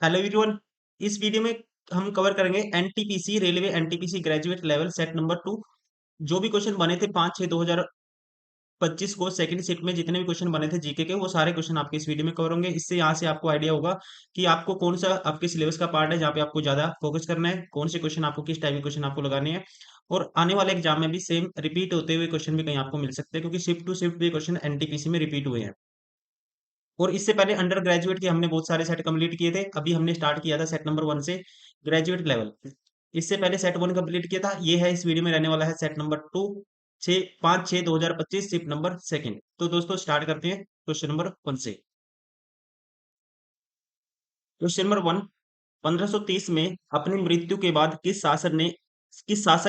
Hello everyone. इस video में हम कवर करेंगे NTPC railway NTPC graduate level set number 2। जो भी क्वेश्चन बने थे 5/6/2025 को सेकंड शिफ्ट में जितने भी क्वेश्चन बने थे जीके के वो सारे क्वेश्चन आपके इस वीडियो में कवर होंगे। इससे यहाँ से आपको आइडिया होगा कि आपको कौन सा आपके सिलेबस का पार्ट है जहाँ पे आपको ज्यादा फोकस करना है, कौन से क्वेश्चन आपको किस टाइप के क्वेश्चन आपको लगाने हैं। और आने वाले एग्जाम में भी सेम रिपीट होते हुए क्वेश्चन भी कहीं आपको मिल सकते हैं, क्योंकि शिफ्ट टू शिफ्ट भी क्वेश्चन एनटीपीसी में रिपीट हुए हैं। और इससे पहले अंडर ग्रेजुएट के हमने बहुत सारे सेट कंप्लीट किए थे। अभी हमने स्टार्ट किया था सेट नंबर 1 से ग्रेजुएट लेवल। इससे पहले सेट 1 कंप्लीट किया था। ये है इस वीडियो में रहने वाला है set number 2, 5/6/2025 shift number second. तो दोस्तों स्टार्ट करते हैं क्वेश्चन नंबर 1 से। क्वेश्चन नंबर 1, 1530 में अपनी मृत्यु के बाद किस शासक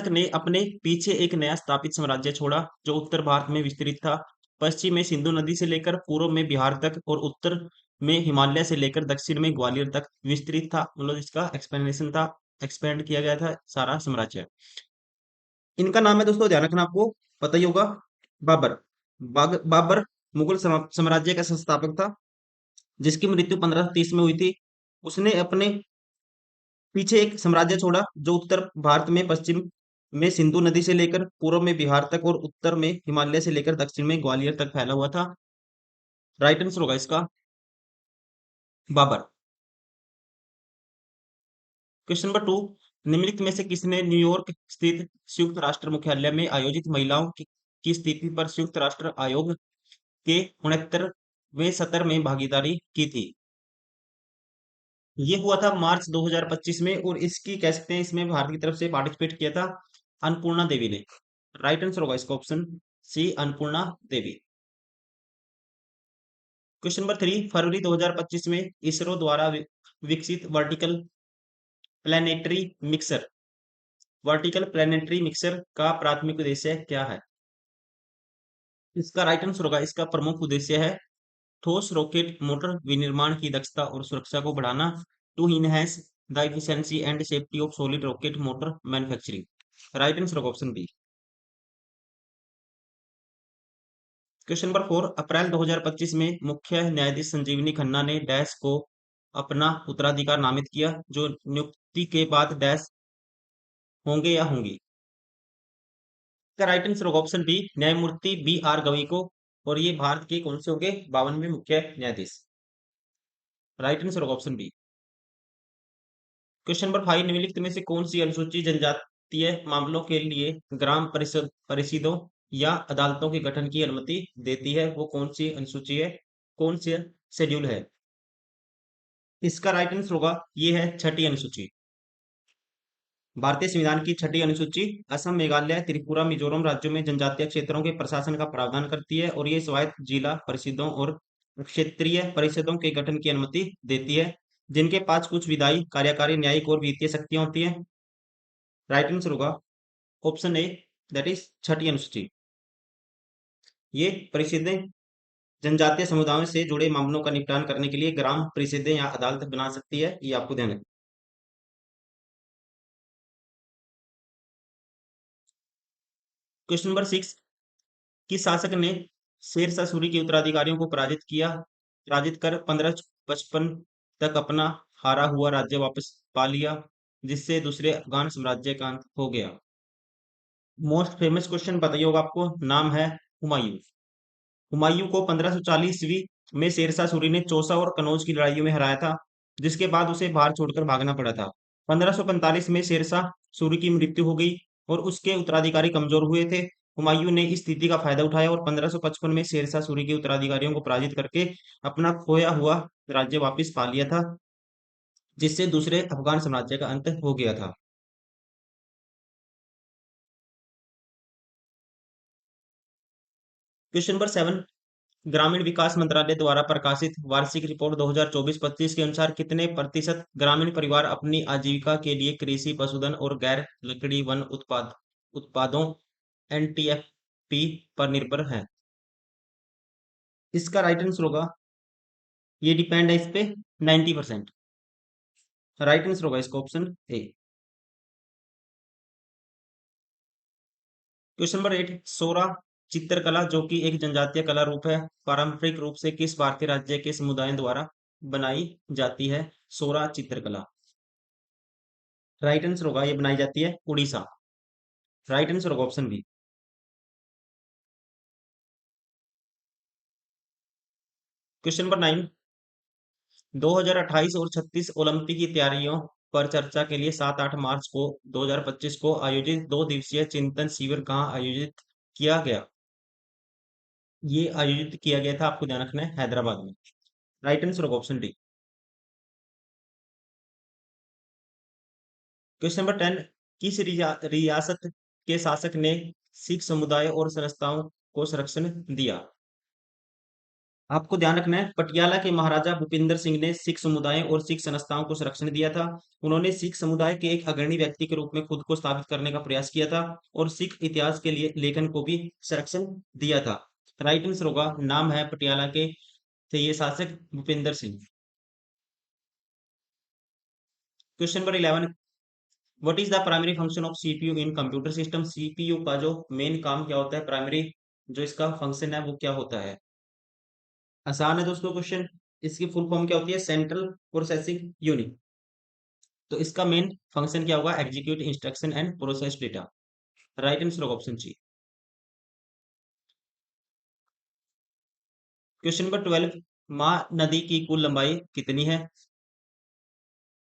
ने अपने पीछे एक नया स्थापित साम्राज्य छोड़ा जो उत्तर भारत में विस्तृत था, पश्चिम में सिंधु नदी से लेकर पूर्व में बिहार तक और उत्तर में हिमालय से लेकर दक्षिण में ग्वालियर तक विस्तृत था। मतलब इसका एक्सप्लेनेशन था, एक्सपेंड किया गया था सारा साम्राज्य। इनका नाम है दोस्तों, ध्यान रखना, आपको पता ही होगा, बाबर। बाबर मुगल साम्राज्य का संस्थापक था, जिसकी मृत्यु 1530 में हुई थी। उसने अपने पीछे एक साम्राज्य छोड़ा जो उत्तर भारत में पश्चिम में सिंधु नदी से लेकर पूर्व में बिहार तक और उत्तर में हिमालय से लेकर दक्षिण में ग्वालियर तक फैला हुआ था। राइट आंसर होगा इसका बाबर। क्वेश्चन नंबर 2, निम्नलिखित में से किसने न्यूयॉर्क स्थित संयुक्त राष्ट्र मुख्यालय में आयोजित महिलाओं की स्थिति पर संयुक्त राष्ट्र आयोग के 69वें सत्र में भागीदारी की थी? ये हुआ था मार्च 2025 में, और इसकी कह सकते हैं इसमें भारत की तरफ से पार्टिसिपेट किया था अन्नपूर्णा देवी ने। राइट आंसर होगा इसका ऑप्शन सी, अन्नपूर्णा देवी। क्वेश्चन नंबर 3, फरवरी 2025 में इसरो द्वारा विकसित planetary mixer vertical planetary mixer का प्राथमिक उद्देश्य क्या है? इसका राइट आंसर होगा, इसका प्रमुख उद्देश्य है ठोस रॉकेट मोटर विनिर्माण की दक्षता और सुरक्षा को बढ़ाना, to enhance the efficiency and safety of solid rocket motor manufacturing. Right answer होगा ऑप्शन बी। क्वेश्चन नंबर 4, अप्रैल 2025 में मुख्य न्यायाधीश संजीवनी खन्ना ने डैश को अपना उत्तराधिकार नामित किया जो नियुक्ति के बाद डैश होंगे या होंगी? इसका राइट आंसर होगा ऑप्शन बी, न्यायमूर्ति B.R. गवई को। और ये भारत के कौन से होंगे? 52वें मुख्य न्यायाधीश। राइट आंसर होगा ऑप्शन बी। क्वेश्चन नंबर 5, निम्नलिखित में से कौन सी अनुसूची जनजातीय मामलों के लिए ग्राम परिषदों या अदालतों के गठन की अनुमति देती है? वो कौन सी अनुसूची है, कौन सी शेड्यूल है? इसका राइट आंसर होगा, ये है छठी अनुसूची। भारतीय संविधान की छठी अनुसूची असम, मेघालय, त्रिपुरा, मिजोरम राज्यों में जनजातीय क्षेत्रों के प्रशासन का प्रावधान करती है, और ये स्वायत्त जिला परिषदों और क्षेत्रीय परिषदों के गठन की अनुमति देती है, जिनके पास कुछ विधायी, कार्यकारी, न्यायिक और वित्तीय शक्तियां होती हैं। राइट आंसर होगा ऑप्शन ए, दैट इज छठी अनुसूची। ये परिषदें जनजातीय समुदायों से जुड़े मामलों का निपटान करने के लिए ग्राम परिषदें या अदालत बना सकती है, ये आपको ध्यान है। क्वेश्चन नंबर 6, किस शासक ने शेरशाह सूरी के उत्तराधिकारियों को पराजित कर 1555 तक अपना हारा हुआ राज्य वापस पा लिया, जिससे दूसरे अफगान साम्राज्य का अंत हो गया? मोस्ट फेमस क्वेश्चन बताइए होगा आपको, नाम है हुमायूं। हुमायूं को 1540 ईस्वी में शेरशाह सूरी ने चौसा और कनौज की लड़ाइयों में हराया था, जिसके बाद उसे भारत छोड़कर भागना पड़ा था। 1545 में शेरशाह सूरी की मृत्यु हो गई और उसके उत्तराधिकारी कमजोर हुए थे। हुमायूं ने इस स्थिति का फायदा उठाया और 1555 में शेरशाह सूरी के उत्तराधिकारियों को पराजित करके अपना खोया हुआ राज्य वापस पा लिया था, जिससे दूसरे अफगान साम्राज्य का अंत हो गया था। क्वेश्चन नंबर 7, ग्रामीण विकास मंत्रालय द्वारा प्रकाशित वार्षिक रिपोर्ट 2024-25 के अनुसार कितने प्रतिशत ग्रामीण परिवार अपनी आजीविका के लिए कृषि, पशुधन और गैर लकड़ी वन उत्पादों एनटीएफपी पर निर्भर हैं? इसका राइट आंसर होगा, ये डिपेंड है इस पे, 90%। राइट आंसर होगा इसका ऑप्शन ए। क्वेश्चन नंबर 8, सोरा चित्रकला जो कि एक जनजातीय कला रूप है, पारंपरिक रूप से किस भारतीय राज्य के समुदायों द्वारा बनाई जाती है सोरा चित्रकला? राइट आंसर होगा ये बनाई जाती है उड़ीसा। राइट आंसर होगा ऑप्शन बी। क्वेश्चन नंबर 9, 2028 और 36 ओलंपिक की तैयारियों पर चर्चा के लिए 7-8 मार्च को 2025 को आयोजित 2 दिवसीय चिंतन शिविर कहाँ आयोजित किया गया? ये आयोजित किया गया था, आपको ध्यान रखना है, हैदराबाद में। राइट आंसर होगा ऑप्शन डी। क्वेश्चन नंबर 10, किस रियासत के शासक ने सिख समुदाय और संस्थाओं को संरक्षण दिया? आपको ध्यान रखना है, पटियाला के महाराजा भूपिंदर सिंह ने सिख समुदाय और सिख संस्थाओं को संरक्षण दिया था। उन्होंने सिख समुदाय के एक अग्रणी व्यक्ति के रूप में खुद को स्थापित करने का प्रयास किया था और सिख इतिहास के लिए लेखन को भी संरक्षण दिया था। राइट आंसर होगा, नाम है पटियाला के थे ये शासक Bhupinder Singh. Question number 11, what is the primary function of CPU in computer system? CPU का जो मेन काम क्या होता है, प्राइमरी जो इसका फंक्शन है वो क्या होता है? आसान है दोस्तों क्वेश्चन। इसकी फुल फॉर्म क्या होती है? Central processing unit. तो इसका मेन फंक्शन क्या होगा? Execute instruction and process data. Right answer होगा option C. Question number 12, Mahanadi की कुल लंबाई कितनी है?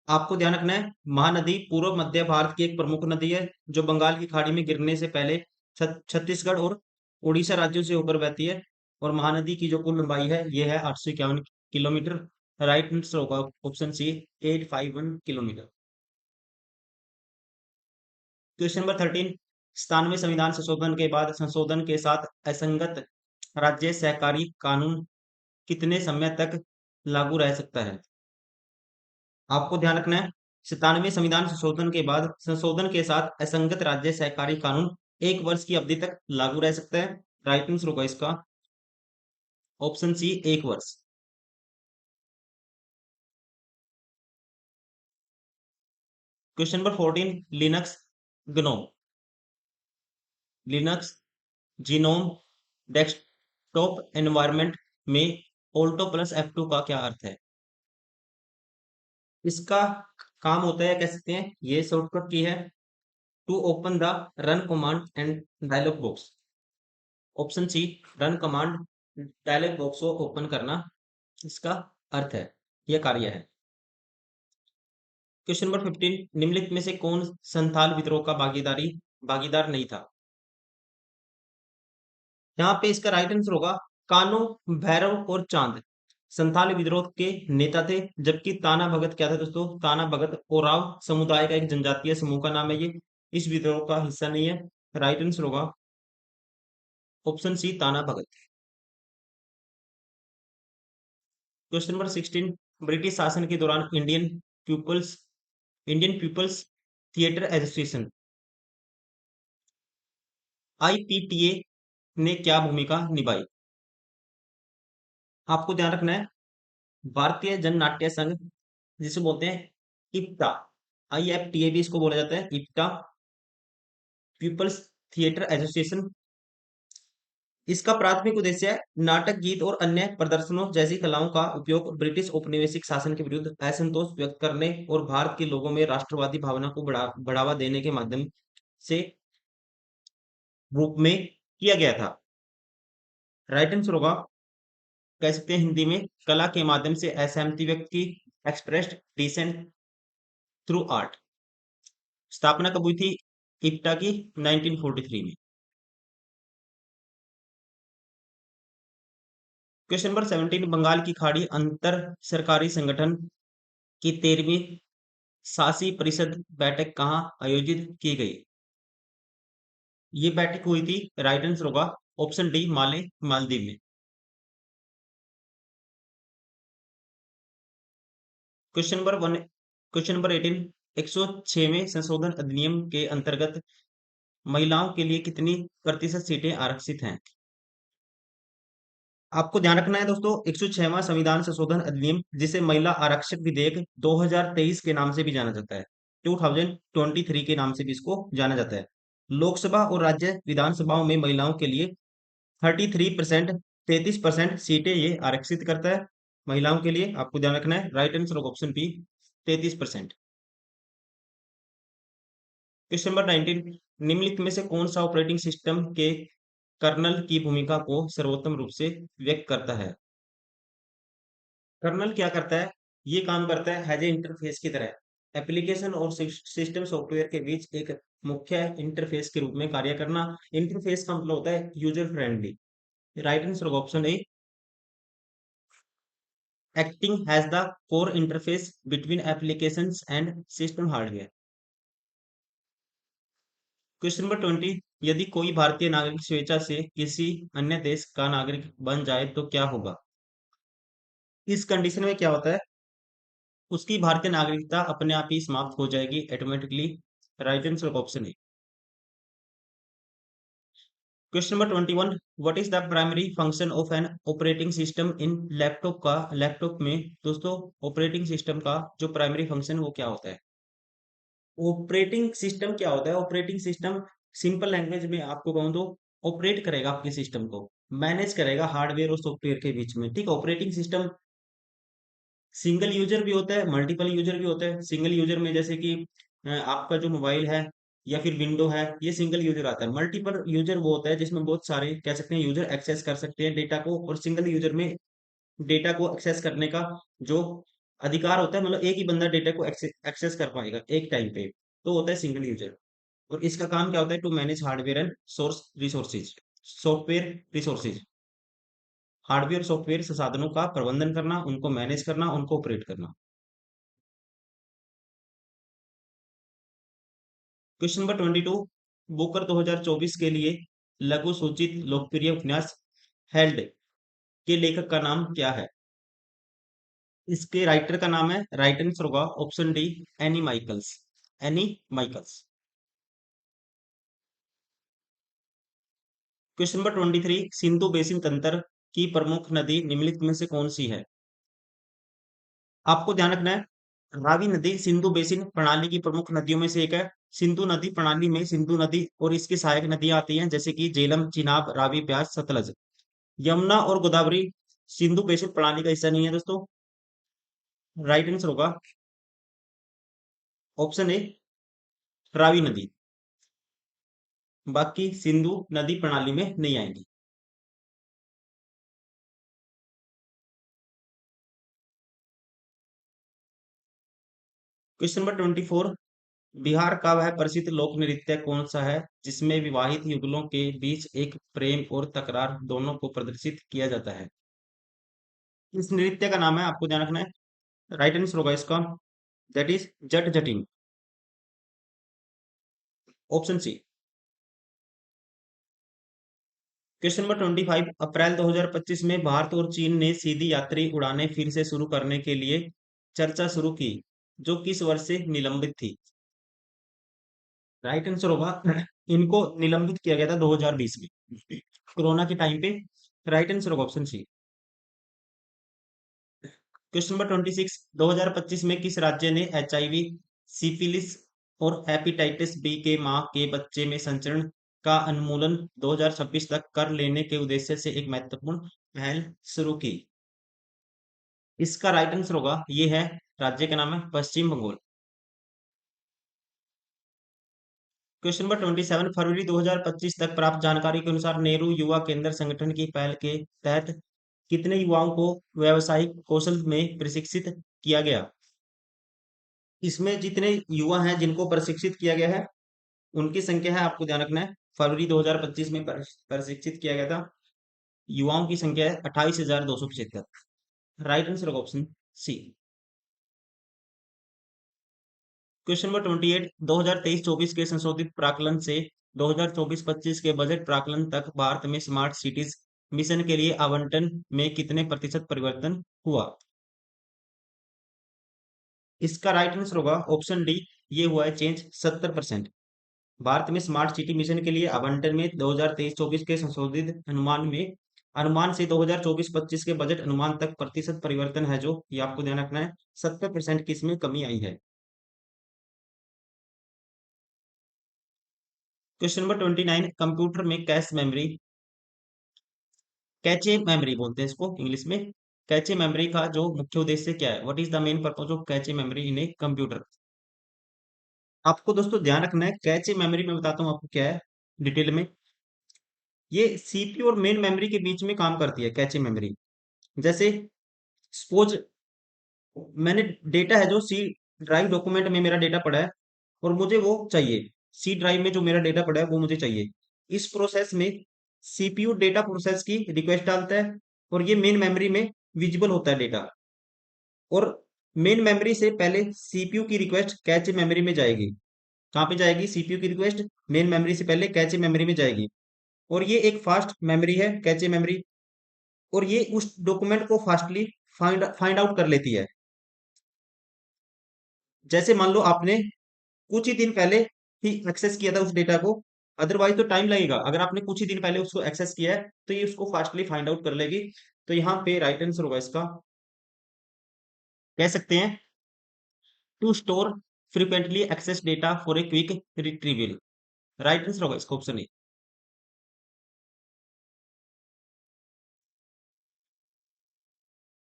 आपको ध्यान रखना है, महानदी पूर्व मध्य भारत की एक प्रमुख नदी है जो बंगाल की खाड़ी में गिरने से पहले छत्तीसगढ़ और उड़ीसा राज्यों से होकर बहती है। और महानदी की जो कुल लंबाई है ये है 851 किलोमीटर। राइट आंसर होगा option C, 851 kilometre. Question number 13, 97वें संविधान संशोधन के बाद संशोधन के साथ असंगत राज्य सहकारी कानून कितने समय तक लागू रह सकता है? आपको ध्यान रखना है, 97वें संविधान संशोधन के बाद संशोधन के साथ असंगत राज्य सहकारी कानून 1 वर्ष की अवधि तक लागू रह सकता है। राइट आंसर होगा इसका ऑप्शन सी, 1 वर्ष। Question number 14, Linux GNOME Linux genome desktop environment में ऑल्टो प्लस F2 का क्या अर्थ है? इसका काम होता है, कह सकते हैं ये शॉर्टकट की है, to open the run command and dialog box. Option C, run command dialog box को ओपन करना इसका अर्थ है, यह कार्य है। क्वेश्चन नंबर 15, निम्नलिखित में से कौन संथाल विद्रोह का भागीदार नहीं था? यहाँ पे इसका राइट आंसर होगा कानो, भैरव और चांद संथाल विद्रोह के नेता थे। जबकि ताना भगत क्या था दोस्तों? ताना भगत ओराव समुदाय का एक जनजातीय समूह का नाम है ये, इस विद्रोह का हिस्सा नहीं है। राइट आंसर होगा option C, Tana Bhagat. Question number 16, British शासन के दौरान Indian People's Theatre Association IPTA ने क्या भूमिका निभाई? आपको ध्यान रखना है, भारतीय जन नाट्य संघ जिसे बोलते हैं इप्टा, IFTA भी इसको बोला जाता है, इप्टा पीपल्स थिएटर एसोसिएशन। इसका प्राथमिक उद्देश्य है नाटक, गीत और अन्य प्रदर्शनों जैसी कलाओं का उपयोग ब्रिटिश औपनिवेशिक शासन के विरुद्ध असंतोष व्यक्त करने और भारत के लोगों में राष्ट्रवादी भावना को बढ़ावा देने के माध्यम से रूप में किया गया था। राइट आंसर होगा, कह सकते हैं हिंदी में, कला के माध्यम से असहमति व्यक्त की, एक्सप्रेस्ड डिसेंट थ्रू आर्ट। स्थापना कब हुई थी इप्टा की? 1943 में। क्वेश्चन नंबर 17, बंगाल की खाड़ी अंतर सरकारी संगठन की 13वीं शासी परिषद बैठक कहाँ आयोजित की गई? ये बैठक हुई थी, राइट आंसर होगा ऑप्शन डी, मालदीव में। क्वेश्चन नंबर 18, 106वें संशोधन अधिनियम के अंतर्गत महिलाओं के लिए कितनी प्रतिशत सीटें आरक्षित हैं? आपको ध्यान रखना है दोस्तों, 106वां संविधान संशोधन अधिनियम जिसे महिला आरक्षक विधेयक 2023 के नाम से भी जाना जाता है, 2023 के नाम से भी इसको जाना जाता है, लोकसभा और राज्य विधानसभाओं में महिलाओं के लिए 33%, 33% सीटें ये आरक्षित करता है। महिलाओं के लिए आपको ध्यान रखना है। राइट आंसर होगा ऑप्शन बी 33%। क्वेश्चन नंबर 19, निम्नलिखित में से कौन सा ऑपरेटिंग सिस्टम के कर्नल की भूमिका को सर्वोत्तम रूप से व्यक्त करता है? कर्नल क्या करता है? ये काम करता है एज ए इंटरफेस की तरह, एप्लीकेशन और सिस्टम सॉफ्टवेयर के बीच एक मुख्य इंटरफेस के रूप में कार्य करना। इंटरफेस का मतलब होता है यूजर फ्रेंडली। राइट आंसर होगा option A, acting has the core interface between applications and system hardware. Question number 20, यदि कोई भारतीय नागरिक स्वेच्छा से किसी अन्य देश का नागरिक बन जाए तो क्या होगा? इस कंडीशन में क्या होता है? उसकी भारतीय नागरिकता अपने आप ही समाप्त हो जाएगी ऑटोमेटिकली। राइट आंसर ऑप्शन है। Question number 21, what is the primary function of an operating system in laptop का? लैपटॉप में दोस्तों ऑपरेटिंग सिस्टम का जो प्राइमरी फंक्शन वो क्या होता है? ऑपरेटिंग सिस्टम क्या होता है? ऑपरेटिंग सिस्टम सिंपल लैंग्वेज में आपको कहूँ तो ऑपरेट करेगा आपके सिस्टम को, मैनेज करेगा हार्डवेयर और सॉफ्टवेयर के बीच में। ठीक है, ऑपरेटिंग सिस्टम सिंगल यूजर भी होता है, मल्टीपल यूजर भी होता है। सिंगल यूजर में जैसे कि आपका जो मोबाइल है या फिर विंडो है, ये सिंगल यूजर आता है। मल्टीपल यूजर वो होता है जिसमें बहुत सारे कह सकते हैं यूजर एक्सेस कर सकते हैं डेटा को, और सिंगल यूजर में डेटा को एक्सेस करने का जो अधिकार होता है, मतलब एक ही बंदा डेटा को एक्सेस कर पाएगा एक टाइम पे, तो होता है सिंगल यूजर। और इसका काम क्या होता है? To manage hardware and source resources, software resources, hardware software संसाधनों का प्रबंधन करना, उनको मैनेज करना, उनको ऑपरेट करना। क्वेश्चन नंबर 22, बुकर 2024 के लिए लघु सूचित लोकप्रिय उपन्यास हेल्ड के लेखक का नाम क्या है? इसके राइटर का नाम है, राइट आंसर होगा option D, Annie Michaels. Annie Michaels. Question number 23, सिंधु बेसिन तंत्र की प्रमुख नदी निम्नलिखित में से कौन सी है? आपको ध्यान रखना है, रावी नदी सिंधु बेसिन प्रणाली की प्रमुख नदियों में से एक है। सिंधु नदी प्रणाली में सिंधु नदी और इसकी सहायक नदियां आती हैं, जैसे कि झेलम, चिनाब, रावी, ब्यास, सतलज। यमुना और गोदावरी सिंधु बेसिन प्रणाली का हिस्सा नहीं है दोस्तों। राइट आंसर होगा ऑप्शन ए, रावी नदी। बाकी सिंधु नदी प्रणाली में नहीं आएंगी। क्वेश्चन नंबर 24, बिहार का वह प्रसिद्ध लोक नृत्य कौन सा है जिसमें विवाहित युगलों के बीच एक प्रेम और तकरार दोनों को प्रदर्शित किया जाता है? इस नृत्य का नाम है, आपको ध्यान रखना है, राइट आंसर होगा इसका, दैट इज जट जटिन। Option C. क्वेश्चन नंबर 25, अप्रैल 2025 में भारत और चीन ने सीधी यात्री उड़ानें फिर से शुरू करने के लिए चर्चा शुरू की, जो किस वर्ष से निलंबित थी? राइट आंसर होगा, इनको निलंबित किया गया था 2020 में, कोरोना के टाइम पे। राइट आंसर होगा ऑप्शन सी। क्वेश्चन नंबर 26, 2025 में किस राज्य ने एचआईवी, सिफिलिस और हेपेटाइटिस बी के मां के बच्चे में संचरण का उन्मूलन 2026 तक कर लेने के उद्देश्य से एक महत्वपूर्ण पहल शुरू की? इसका राइट आंसर होगा, ये है, राज्य का नाम है पश्चिम बंगाल। क्वेश्चन नंबर 27, फरवरी 2025 तक प्राप्त जानकारी के अनुसार नेहरू युवा केंद्र संगठन की पहल के तहत कितने युवाओं को व्यावसायिक कौशल में प्रशिक्षित किया गया? इसमें जितने युवा हैं जिनको प्रशिक्षित किया गया है उनकी संख्या है, आपको ध्यान रखना है, फरवरी 2025 में प्रशिक्षित किया गया था युवाओं की संख्या है 28,275। राइट आंसर होगा ऑप्शन सी। क्वेश्चन नंबर 28, 2023-24 के संशोधित प्राकलन से 2024-25 के बजट प्राकलन तक भारत में स्मार्ट सिटीज मिशन के लिए आवंटन में कितने प्रतिशत परिवर्तन हुआ? इसका राइट आंसर होगा ऑप्शन डी, ये हुआ है चेंज 70%। भारत में स्मार्ट सिटी मिशन के लिए आवंटन में 2023-24 के संशोधित अनुमान से 2024-25 के बजट अनुमान तक प्रतिशत परिवर्तन है, जो ये आपको ध्यान रखना है, 70% की इसमें कमी आई है। क्वेश्चन नंबर 29, कंप्यूटर में कैश मेमोरी, कैचे मेमोरी बोलते हैं इसको इंग्लिश में, कैचे मेमोरी का जो मुख्य उद्देश्य क्या है? What is the main purpose of cache memory in a computer? आपको दोस्तों ध्यान रखना है, कैचे मेमोरी में बताता हूँ आपको क्या है डिटेल में। ये सीपीयू और मेन मेमोरी के बीच में काम करती है कैचे मेमोरी। जैसे सपोज मैंने डेटा है जो सी ड्राइव डॉक्यूमेंट में मेरा डेटा पड़ा है और मुझे वो चाहिए, सी ड्राइव में जो मेरा डेटा पड़ा है वो मुझे चाहिए। इस प्रोसेस में सीपीयू डेटा प्रोसेस की रिक्वेस्ट डालता है और ये मेन मेमोरी में विजिबल होता है डेटा। और मेन मेमोरी से पहले सीपीयू की रिक्वेस्ट कैche मेमोरी में जाएगी। कहाँ पे जाएगी? सीपीयू की रिक्वेस्ट मेन मेमोरी से पहले कैche मेमोरी में जाएगी। और ये एक फास्ट मेमोरी है कैचे मेमोरी, और ये उस डॉक्यूमेंट को फास्टली फाइंड आउट कर लेती है। जैसे मान लो आपने कुछ ही दिन पहले ही एक्सेस किया था उस डेटा को, अदरवाइज तो टाइम लगेगा। अगर आपने कुछ ही दिन पहले उसको एक्सेस किया है तो ये उसको फास्टली फाइंड आउट कर लेगी। तो यहाँ पे राइट आंसर होगा इसका, कह सकते हैं, to store frequently access data for a quick retrieval. Right answer होगा इसका ऑप्शन ए।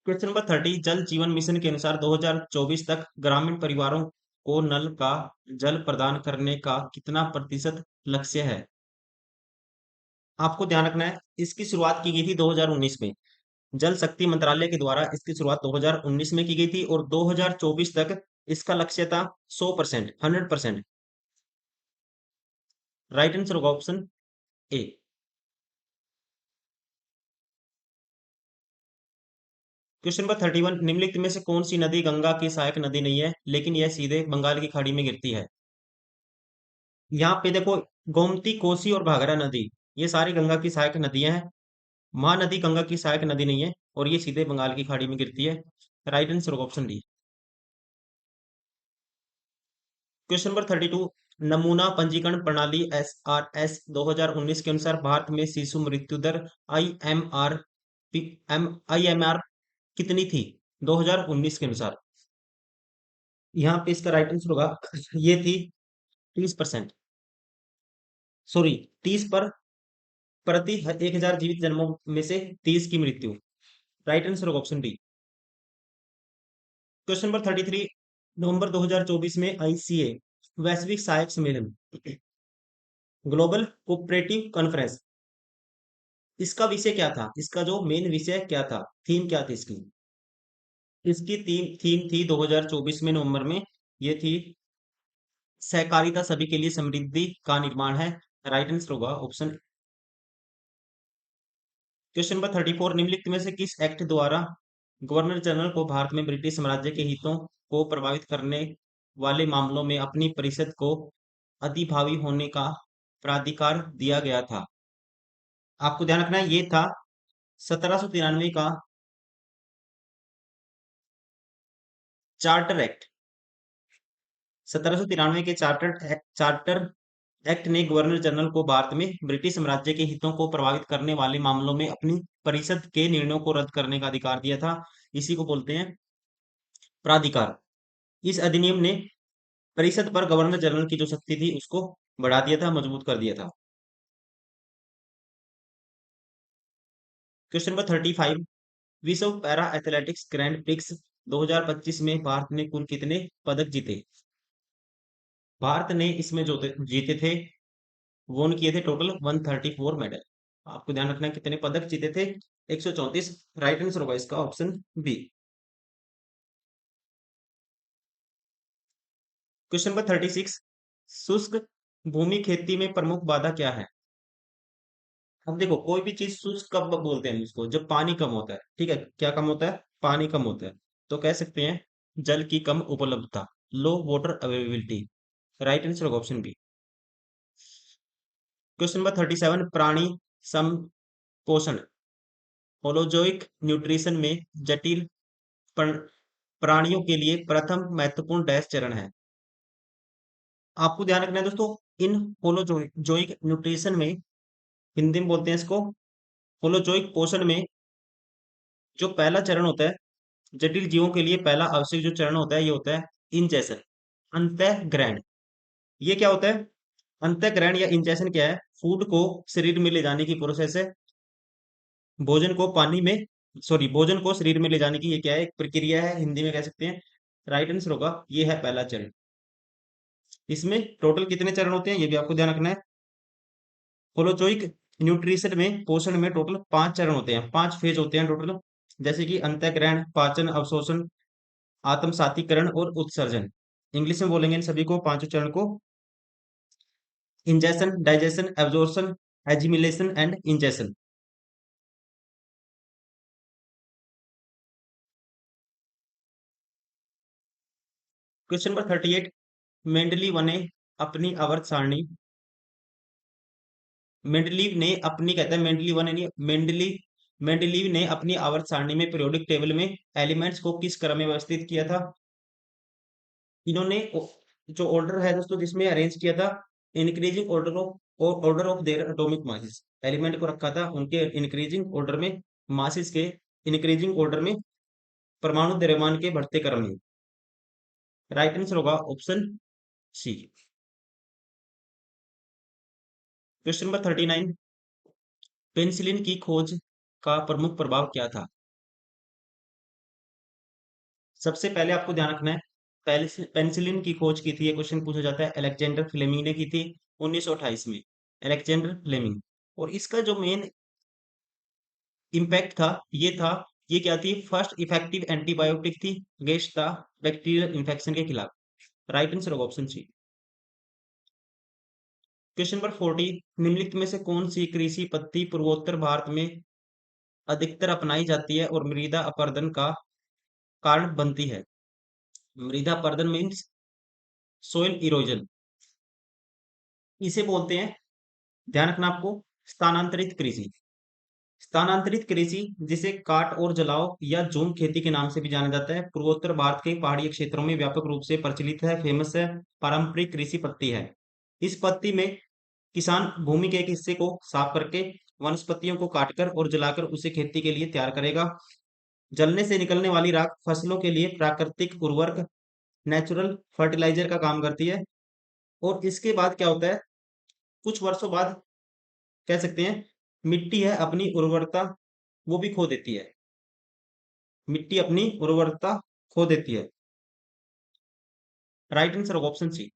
क्वेश्चन नंबर 30, जल जीवन मिशन के अनुसार 2024 तक ग्रामीण परिवारों को नल का जल प्रदान करने का कितना प्रतिशत लक्ष्य है? आपको ध्यान रखना है, इसकी शुरुआत की गई थी 2019 में। जल शक्ति मंत्रालय के द्वारा इसकी शुरुआत 2019 में की गई थी और 2024 तक इसका लक्ष्य था 100%, 100%। राइट आंसर होगा ऑप्शन ए। क्वेश्चन नंबर 31, निम्नलिखित में से कौन सी नदी गंगा की सहायक नदी नहीं है लेकिन यह सीधे बंगाल की खाड़ी में गिरती है? यहाँ पे देखो, गोमती, कोसी और घाघरा नदी, ये सारी गंगा की सहायक नदियां हैं। महानदी गंगा की सहायक नदी नहीं है और ये सीधे बंगाल की खाड़ी में गिरती है। राइट आंसर होगा ऑप्शन डी। क्वेश्चन नंबर 32, नमूना पंजीकरण प्रणाली SRS 2019 के अनुसार भारत में शिशु मृत्यु दर IMR कितनी थी 2019 के अनुसार? यहाँ पे इसका राइट आंसर होगा, ये थी 30%, सॉरी, 30 पर प्रति 1,000 जीवित जन्मों में से 30 की मृत्यु। राइट आंसर होगा ऑप्शन डी। क्वेश्चन नंबर 33, नवंबर 2024 में ICA वैश्विक सहायक सम्मेलन, ग्लोबल कोऑपरेटिव कॉन्फ्रेंस, इसका विषय क्या था? इसका जो मेन विषय क्या था, थीम क्या थी इसकी? इसकी थीम थी 2024 में नवंबर में, ये थी सहकारिता सभी के लिए समृद्धि का निर्माण है। राइट आंसर होगा ऑप्शन। क्वेश्चन नंबर 34, निम्नलिखित में से किस एक्ट द्वारा गवर्नर जनरल को भारत में ब्रिटिश साम्राज्य के हितों को प्रभावित करने वाले मामलों में अपनी परिषद को अधिभावी होने का प्राधिकार दिया गया था? आपको ध्यान रखना है, ये था 1793 का चार्टर एक्ट। 1793 के चार्टर एक्ट ने गवर्नर जनरल को भारत में ब्रिटिश साम्राज्य के हितों को प्रभावित करने वाले मामलों में अपनी परिषद के निर्णयों को रद्द करने का अधिकार दिया था। इसी को बोलते हैं प्राधिकार। इस अधिनियम ने परिषद पर गवर्नर जनरल की जो शक्ति थी उसको बढ़ा दिया था, मजबूत कर दिया था। क्वेश्चन नंबर 35, विश्व पैरा एथलेटिक्स ग्रैंड प्रिक्स 2025 में भारत ने कुल कितने पदक जीते? भारत ने इसमें जो जीते थे, वोन किए थे टोटल 134 मेडल। आपको ध्यान रखना है कितने पदक जीते थे, 134। राइट आंसर होगा इसका ऑप्शन बी। क्वेश्चन नंबर 36, शुष्क भूमि खेती में प्रमुख बाधा क्या है? अब देखो, कोई भी चीज शुष्क कब बोलते हैं उसको, जब पानी कम होता है। ठीक है, क्या कम होता है? पानी कम होता है। तो कह सकते हैं जल की कम उपलब्धता, लो वाटर अवेलेबिलिटी। राइट आंसर होगा ऑप्शन बी। क्वेश्चन नंबर 37, प्राणी संपोषण होलोजोइक न्यूट्रिशन में जटिल प्राणियों के लिए प्रथम महत्वपूर्ण डैश चरण है? आपको ध्यान रखना है दोस्तों, इन होलोजोइक न्यूट्रिशन में, हिंदी में बोलते हैं इसको होलोजोइक पोषण में, जो पहला चरण होता है जटिल जीवों के लिए, पहला आवश्यक जो चरण होता है ये होता है इंजेशन, अंतःग्रहण। ये क्या होता है? अंतःग्रहण या इंजेशन क्या है? फूड को शरीर में ले जाने की प्रोसेस है, भोजन को पानी में सॉरी, भोजन को शरीर में ले जाने की ये क्या है, एक प्रक्रिया है, हिंदी में कह सकते हैं। राइट आंसर होगा ये है पहला चरण। इसमें टोटल कितने चरण होते हैं ये भी आपको ध्यान रखना है। होलोजोइक न्यूट्रिशन में, पोषण में टोटल 5 चरण होते हैं, 5 फेज होते हैं टोटल। जैसे कि अंतःग्रहण, पाचन, अवशोषण, आत्मसातीकरण और उत्सर्जन। इंग्लिश में बोलेंगे इन सभी को, पांचों चरण को। Ingestion, digestion, absorption, assimilation and ingestion. Question number 38। Mendeleev ने अपनी आवर्त सारणी मेंडलीव ने अपनी कहता है मेंडलीव ने नहीं, मेंडलीव ने अपनी आवर्त सारणी में पीरियोडिक टेबल में एलिमेंट्स को किस क्रम में व्यवस्थित किया था? इन्होंने जो ऑर्डर है दोस्तों जिसमें अरेंज किया था, increasing order of their atomic masses. Element को रखा था उनके इंक्रीजिंग ऑर्डर में, मासेस के इंक्रीजिंग ऑर्डर में, परमाणु द्रव्यमान के बढ़ते क्रम में। राइट आंसर होगा option C. Question number 39। Penicillin की खोज का प्रमुख प्रभाव क्या था? सबसे पहले आपको ध्यान रखना है, पेनिसिलिन की खोज की थी, ये क्वेश्चन पूछा जाता है, अलेक्जेंडर फ्लेमिंग ने की थी 1928 में। Alexander Fleming. और इसका जो मेन इम्पैक्ट था, ये था, ये क्या थी, फर्स्ट इफेक्टिव एंटीबायोटिक थी अगेंस्ट द बैक्टीरियल इन्फेक्शन के खिलाफ। राइट आंसर होगा ऑप्शन सी। Question number 40। निम्नलिखित में से कौन सी कृषि पद्धति पूर्वोत्तर भारत में अधिकतर अपनाई जाती है और मृदा अपरदन का कारण बनती है? मृदा अपरदन मीन्स सोइल इरोजन। इसे बोलते हैं, ध्यान रखना आपको, स्थानांतरित कृषि। स्थानांतरित कृषि, जिसे काट और जलाओ या झूम खेती के नाम से भी जाना जाता है, पूर्वोत्तर भारत के पहाड़ी क्षेत्रों में व्यापक रूप से प्रचलित है, फेमस है, पारंपरिक कृषि पद्धति है। इस पद्धति में किसान भूमि के एक हिस्से को साफ करके वनस्पतियों को काटकर और जलाकर उसे खेती के लिए तैयार करेगा। जलने से निकलने वाली राख फसलों के लिए प्राकृतिक उर्वरक, नेचुरल फर्टिलाइजर का काम करती है। और इसके बाद क्या होता है, कुछ वर्षों बाद कह सकते हैं, मिट्टी है अपनी उर्वरता वो भी खो देती है। मिट्टी अपनी उर्वरता खो देती है। राइट आंसर ऑप्शन सी।